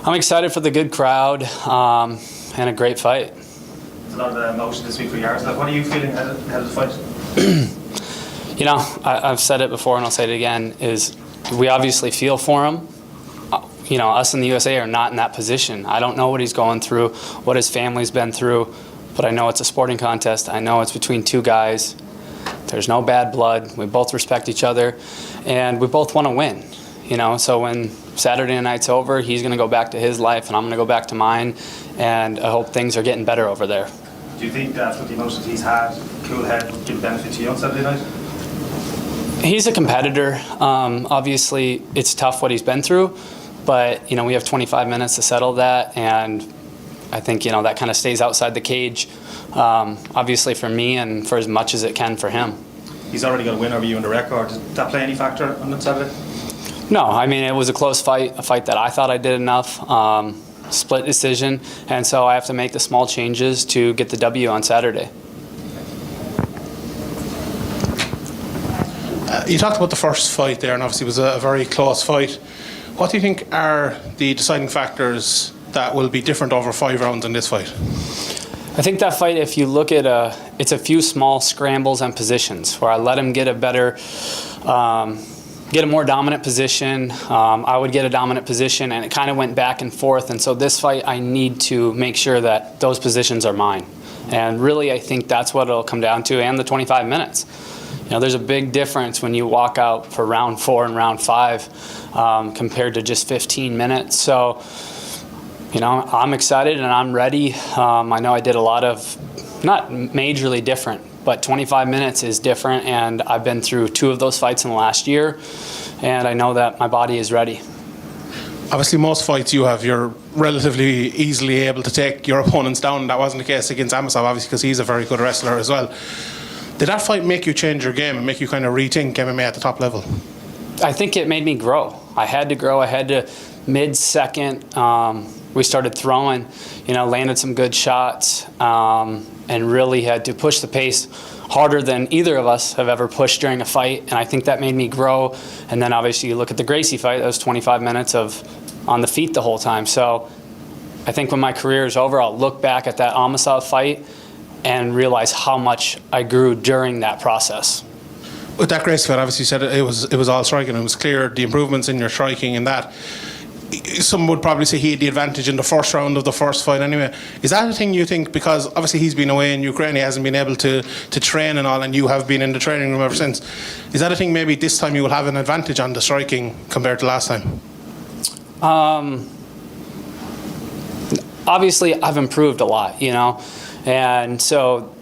I'm excited for the good crowd and a great fight. There's a lot of emotion this week for yours. What are you feeling ahead of the fight? You know, I've said it before and I'll say it again, is we obviously feel for him. You know, us in the USA are not in that position. I don't know what he's going through, what his family's been through, but I know it's a sporting contest. I know it's between two guys. There's no bad blood. We both respect each other, and we both want to win. You know, so when Saturday night's over, he's going to go back to his life, and I'm going to go back to mine, and I hope things are getting better over there. Do you think that with the emotions he's had, cool head would give benefit to you on Saturday night? He's a competitor. Obviously, it's tough what he's been through, but, you know, we have 25 minutes to settle that, and I think, you know, that kind of stays outside the cage, obviously for me and for as much as it can for him. He's already got a win over you in the record. Does that play any factor on Saturday? No, I mean, it was a close fight, a fight that I thought I did enough, split decision, and so I have to make the small changes to get the W on Saturday. You talked about the first fight there, and obviously it was a very close fight. What do you think are the deciding factors that will be different over 5 rounds in this fight? I think that fight, if you look at it's a few small scrambles and positions where I let him get a better, get a more dominant position. I would get a dominant position, and it kind of went back and forth. And so this fight, I need to make sure that those positions are mine. And really, I think that's what it'll come down to, and the 25 minutes. You know, there's a big difference when you walk out for round 4 and round 5 compared to just 15 minutes. So, you know, I'm excited and I'm ready. I know I did a lot of, not majorly different, but 25 minutes is different, and I've been through 2 of those fights in the last year, and I know that my body is ready. Obviously, most fights you're relatively easily able to take your opponents down. That wasn't the case against Amasov, obviously, because he's a very good wrestler as well. Did that fight make you change your game and make you kind of rethink MMA at the top level? I think it made me grow. I had to grow. I had to, mid-second, we started throwing, you know, landed some good shots, and really had to push the pace harder than either of us have ever pushed during a fight, and I think that made me grow. And then obviously you look at the Gracie fight, that was 25 minutes of on the feet the whole time. So I think when my career is over, I'll look back at that Amosov fight and realize how much I grew during that process. With that Gracie fight, obviously you said it was all striking. It was clear the improvements in your striking and that. Some would probably say he had the advantage in the first round of the first fight anyway. Is that a thing you think, because obviously he's been away in Ukraine, he hasn't been able to train and all, and you have been in the training room ever since. Is that a thing maybe this time you will have an advantage on the striking compared to last time? Obviously I've improved a lot, you know, and so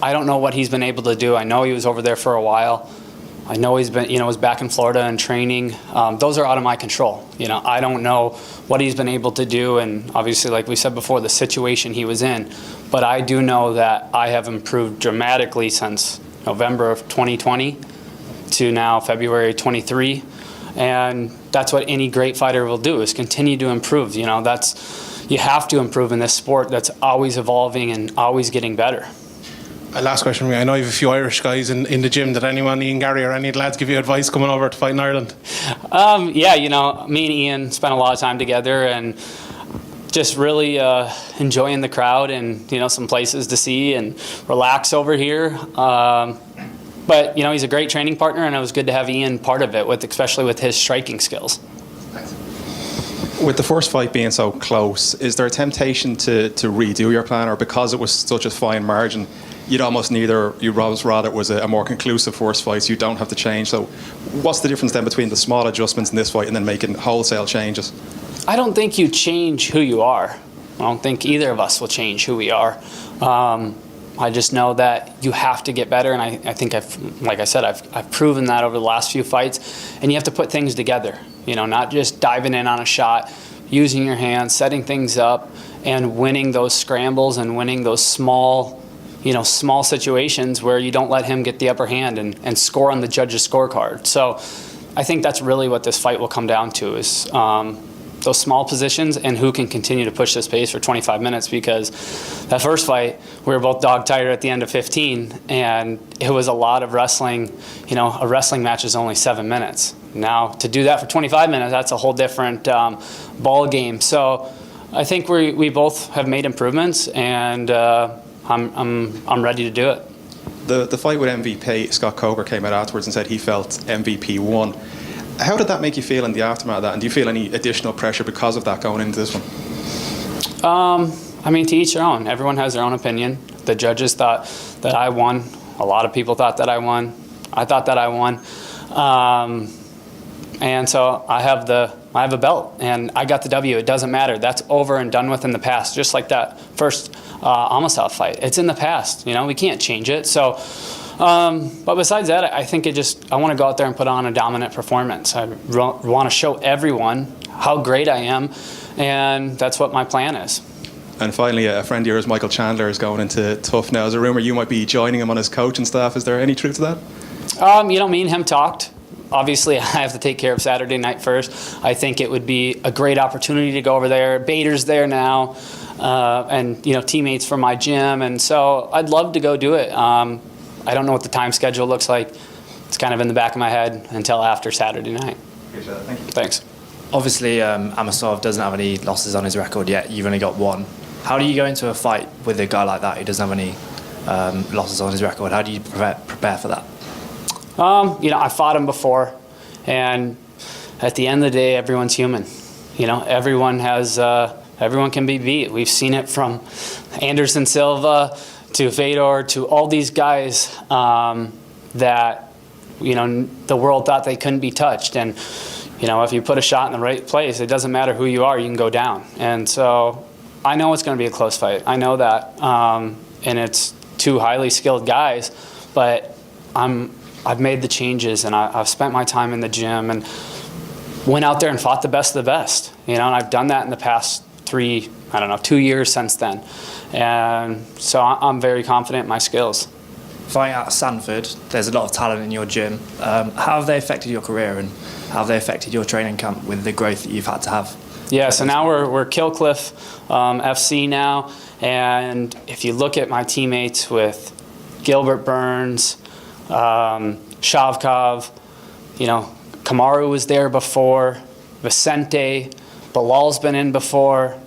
I don't know what he's been able to do. I know he was over there for a while. I know he's been, you know, was back in Florida and training. Those are out of my control. You know, I don't know what he's been able to do, and obviously, like we said before, the situation he was in. But I do know that I have improved dramatically since November of 2020 to now February 23, and that's what any great fighter will do, is continue to improve. You know, you have to improve in this sport that's always evolving and always getting better. Last question for me. I know you have a few Irish guys in the gym. Did anyone, Ian Gary or any of the lads, give you advice coming over to fight in Ireland? Yeah, you know, me and Ian spent a lot of time together and just really enjoying the crowd and, you know, some places to see and relax over here. But, you know, he's a great training partner, and it was good to have Ian part of it, especially with his striking skills. Thanks. With the first fight being so close, is there a temptation to redo your plan, or because it was such a fine margin, you'd rather it was a more conclusive first fight, so you don't have to change? So what's the difference then between the small adjustments in this fight and then making wholesale changes? I don't think you change who you are. I don't think either of us will change who we are. I just know that you have to get better, and I think like I said, I've proven that over the last few fights. And you have to put things together, you know, not just diving in on a shot, using your hands, setting things up, and winning those scrambles and winning those small situations where you don't let him get the upper hand and score on the judge's scorecard. So I think that's really what this fight will come down to, is those small positions and who can continue to push this pace for 25 minutes, because that first fight, we were both dog-tired at the end of 15, and it was a lot of wrestling. You know, a wrestling match is only 7 minutes. Now to do that for 25 minutes, that's a whole different ball game. So I think we both have made improvements, and I'm ready to do it. The fight with MVP, Scott Coker, came out afterwards and said he felt MVP won. How did that make you feel in the aftermath of that? And do you feel any additional pressure because of that going into this one? I mean, to each their own. Everyone has their own opinion. The judges thought that I won. A lot of people thought that I won. I thought that I won. And so I have a belt, and I got the W. It doesn't matter. That's over and done with in the past. Just like that first Amasov fight. It's in the past. You know, we can't change it. So, but besides that, I think I want to go out there and put on a dominant performance. I want to show everyone how great I am, and that's what my plan is. And finally, a friend of yours, Michael Chandler, is going into Tough now. There's a rumor you might be joining him on his coaching staff. Is there any truth to that? You know, me and him talked. Obviously, I have to take care of Saturday night first. I think it would be a great opportunity to go over there. Bader's there now, and you know, teammates from my gym, and so I'd love to go do it. I don't know what the time schedule looks like. It's kind of in the back of my head until after Saturday night. Appreciate it. Thank you. Thanks. Obviously, Amasov doesn't have any losses on his record yet. You've only got one. How do you go into a fight with a guy like that who doesn't have any losses on his record? How do you prepare for that? You know, I fought him before, and at the end of the day, everyone's human. You know, everyone can be beat. We've seen it from Anderson Silva to Fedor to all these guys that, you know, the world thought they couldn't be touched. And, you know, if you put a shot in the right place, it doesn't matter who you are, you can go down. And so I know it's going to be a close fight. I know that. And it's two highly skilled guys, but I've made the changes, and I've spent my time in the gym and went out there and fought the best of the best. You know, and I've done that in the past 2 years since then. And so I'm very confident in my skills. Fighting out of Sanford, there's a lot of talent in your gym. How have they affected your career, and how have they affected your training camp with the growth that you've had to have? Yeah, so now we're Killcliff FC now, and if you look at my teammates with Gilbert Burns, Shavkov, you know, Kamaru was there before, Vicente, Bilal's been in before.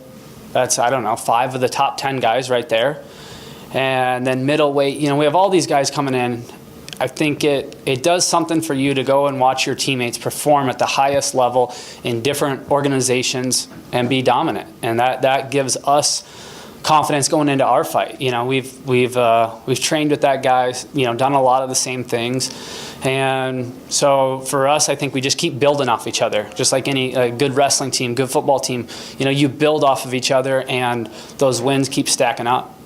That's, I don't know, 5 of the top 10 guys right there. And then middleweight, you know, we have all these guys coming in. I think it does something for you to go and watch your teammates perform at the highest level in different organizations and be dominant. And that gives us confidence going into our fight. You know, we've trained with that guys, you know, done a lot of the same things. And so for us, I think we just keep building off each other, just like any good wrestling team, good football team. You know, you build off of each other, and those wins keep stacking up.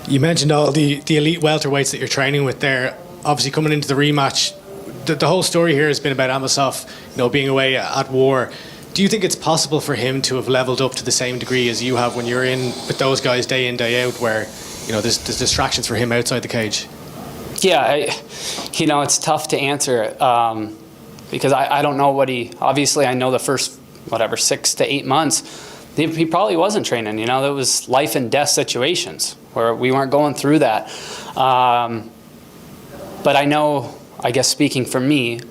You mentioned all the elite welterweights that you're training with there. Obviously, coming into the rematch, the whole story here has been about Amasov, you know, being away at war. Do you think it's possible for him to have leveled up to the same degree as you have when you're in with those guys day in, day out, where, you know, there's distractions for him outside the cage? Yeah, you know, it's tough to answer because I don't know what obviously I know the first, 6 to 8 months, he probably wasn't training. You know, there was life and death situations where we weren't going through that. But I know, I guess speaking for me,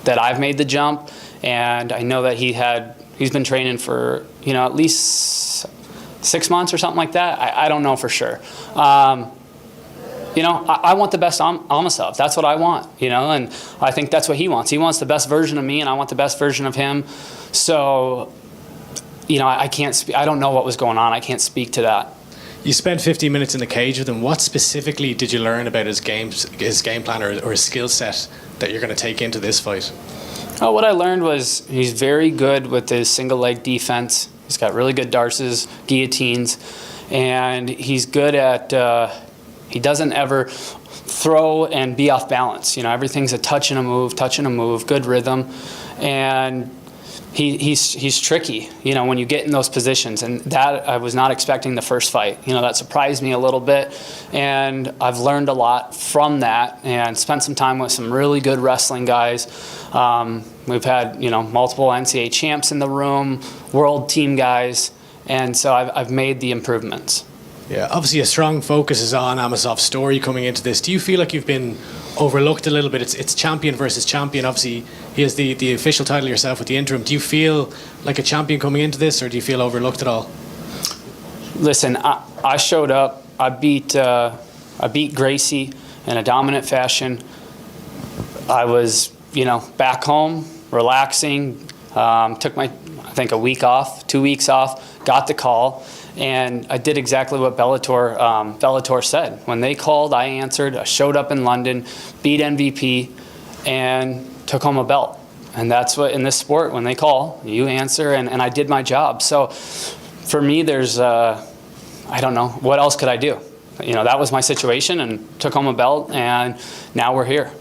that I've made the jump, and I know that he's been training for, you know, at least 6 months or something like that. I don't know for sure. You know, I want the best Amosov. That's what I want, you know, and I think that's what he wants. He wants the best version of me, and I want the best version of him. So, you know, I don't know what was going on. I can't speak to that. You spent 50 minutes in the cage with him. What specifically did you learn about his game plan or his skill set that you're going to take into this fight? Oh, what I learned was he's very good with his single leg defense. He's got really good darces, guillotines, and he's good at, he doesn't ever throw and be off balance. You know, everything's a touch and a move, good rhythm. And he's tricky, you know, when you get in those positions, and that I was not expecting the first fight. You know, that surprised me a little bit, and I've learned a lot from that and spent some time with some really good wrestling guys. We've had, you know, multiple NCAA champs in the room, world team guys, and so I've made the improvements. Yeah, obviously a strong focus is on Amosov's story coming into this. Do you feel like you've been overlooked a little bit? It's champion versus champion. Obviously, he has the official title yourself with the interim. Do you feel like a champion coming into this, or do you feel overlooked at all? Listen, I showed up. I beat Gracie in a dominant fashion. I was, back home, relaxing. Took I think a week off, 2 weeks off. Got the call. And I did exactly what Bellator said. When they called, I answered. I showed up in London, beat MVP, and took home a belt. And that's what, in this sport, when they call, you answer, and I did my job. So for me, there's, I don't know, what else could I do? That was my situation, and took home a belt, and now we're here.